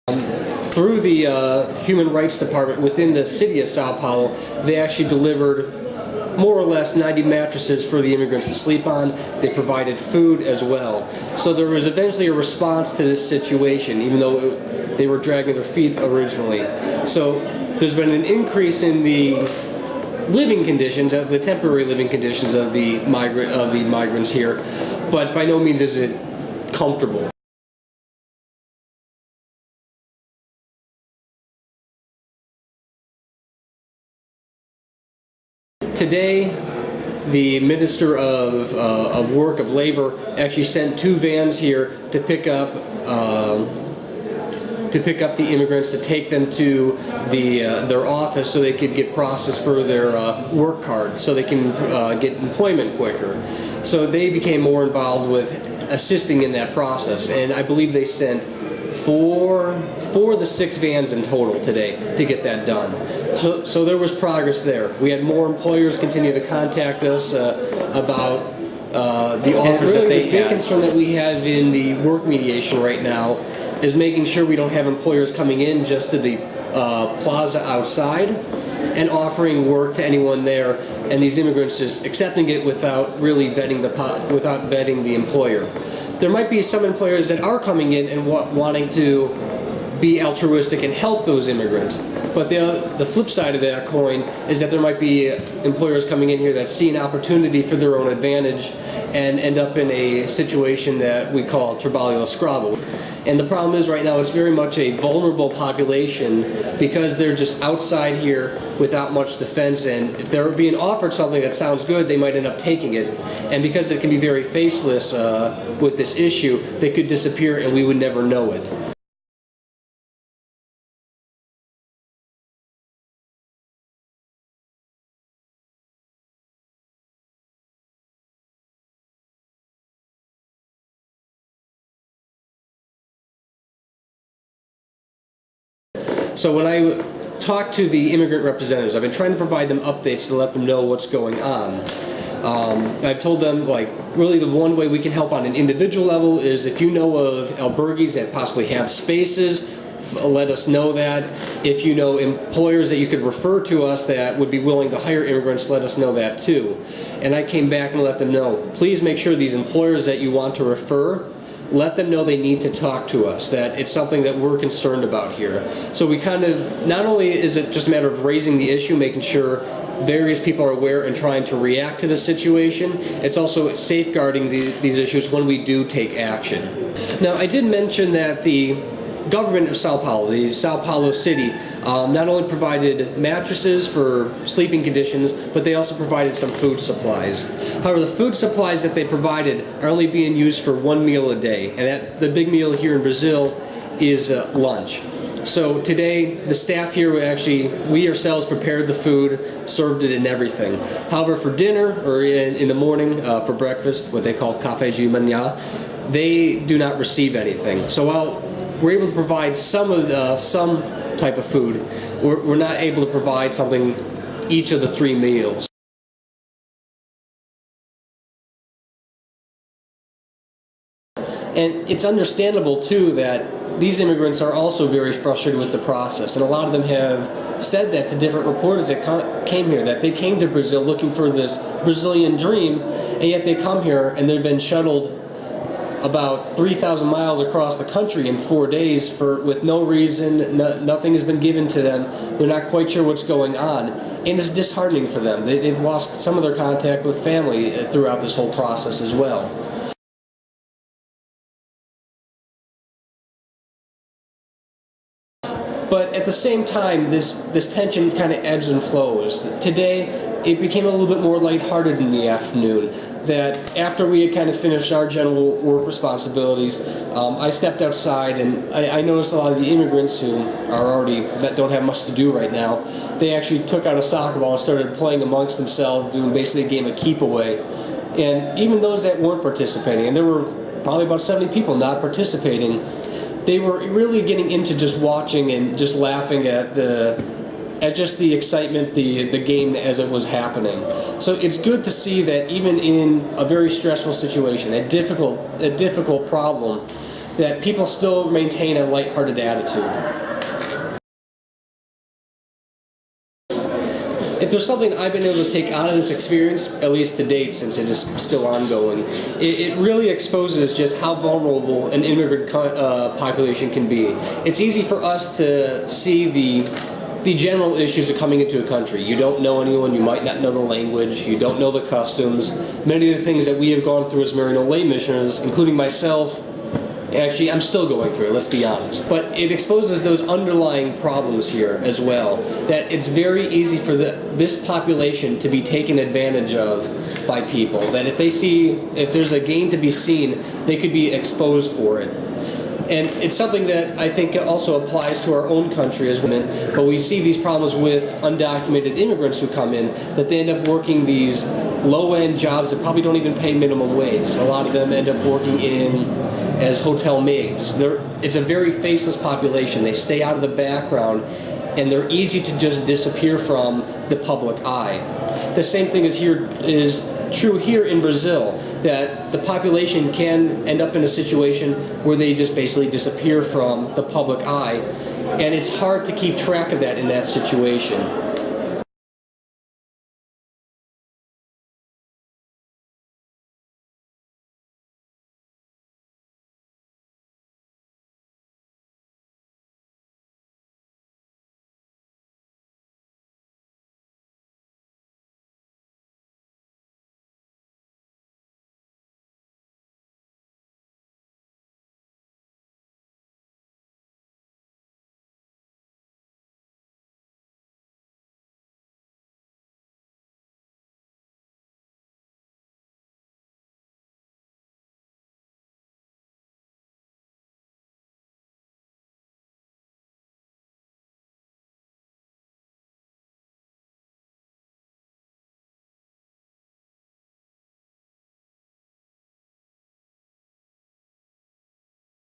Through the Human Rights Department within the city of São Paulo, they actually delivered more or less 90 mattresses for the immigrants to sleep on. They provided food as well. So there was eventually a response to this situation, even though they were dragging their feet originally. So there's been an increase in the living conditions, the temporary living conditions of the migrants here, but by no means is it comfortable. Today, the Minister of Work, of Labor, actually sent 2 vans here to pick up the immigrants, to take them to their office so they could get processed for their work card, so they can get employment quicker. So they became more involved with assisting in that process, and I believe they sent 4 of the 6 vans in total today to get that done. So there was progress there. We had more employers continue to contact us about the offers that they had. The big concern that we have in the work mediation right now is making sure we don't have employers coming in just to the plaza outside and offering work to anyone there, and these immigrants just accepting it without really vetting the employer. There might be some employers that are coming in and wanting to be altruistic and help those immigrants. But the flip side of that coin is that there might be employers coming in here that see an opportunity for their own advantage and end up in a situation that we call trabalho escravo. And the problem is right now it's very much a vulnerable population because they're just outside here without much defense, and if they're being offered something that sounds good, they might end up taking it. And because it can be very faceless with this issue, they could disappear and we would never know it. So when I talk to the immigrant representatives, I've been trying to provide them updates to let them know what's going on. I've told them, like, really the one way we can help on an individual level is if you know of albergues that possibly have spaces, let us know that. If you know employers that you could refer to us that would be willing to hire immigrants, let us know that too. And I came back and let them know, please make sure these employers that you want to refer, let them know they need to talk to us, that it's something that we're concerned about here. So we kind of, not only is it just a matter of raising the issue, making sure various people are aware and trying to react to the situation, it's also safeguarding these issues when we do take action. Now, I did mention that the government of São Paulo, the São Paulo city, not only provided mattresses for sleeping conditions, but they also provided some food supplies. However, the food supplies that they provided are only being used for 1 meal a day, and the big meal here in Brazil is lunch. So today, the staff here, we ourselves prepared the food, served it and everything. However, for dinner, or in the morning for breakfast, what they call café de manhã, they do not receive anything. So while we're able to provide some type of food, we're not able to provide something each of the 3 meals. And it's understandable too that these immigrants are also very frustrated with the process, and a lot of them have said that to different reporters that came here, that they came to Brazil looking for this Brazilian dream, and yet they come here and they've been shuttled about 3,000 miles across the country in 4 days with no reason. Nothing has been given to them. They're not quite sure what's going on, and it's disheartening for them. They've lost some of their contact with family throughout this whole process as well. But at the same time, this tension kind of ebbs and flows. Today, it became a little bit more lighthearted in the afternoon, that after we had kind of finished our general work responsibilities, I stepped outside and I noticed a lot of the immigrants that don't have much to do right now, they actually took out a soccer ball and started playing amongst themselves, doing basically a game of keep away. And even those that weren't participating, and there were probably about 70 people not participating, they were really getting into just watching and just laughing at just the excitement, the game as it was happening. So it's good to see that even in a very stressful situation, a difficult problem, that people still maintain a lighthearted attitude. If there's something I've been able to take out of this experience, at least to date, since it is still ongoing, it really exposes just how vulnerable an immigrant population can be. It's easy for us to see the general issues of coming into a country. You don't know anyone, you might not know the language, you don't know the customs. Many of the things that we have gone through as Maryknoll lay missioners, including myself, actually, I'm still going through it, let's be honest. But it exposes those underlying problems here as well, that it's very easy for this population to be taken advantage of by people. That if there's a gain to be seen, they could be exposed for it. And it's something that I think also applies to our own country as women, but we see these problems with undocumented immigrants who come in, that they end up working these low-end jobs that probably don't even pay minimum wage. A lot of them end up working as hotel maids. It's a very faceless population. They stay out of the background, and they're easy to just disappear from the public eye. The same thing is true here in Brazil, that the population can end up in a situation where they just basically disappear from the public eye, and it's hard to keep track of that in that situation.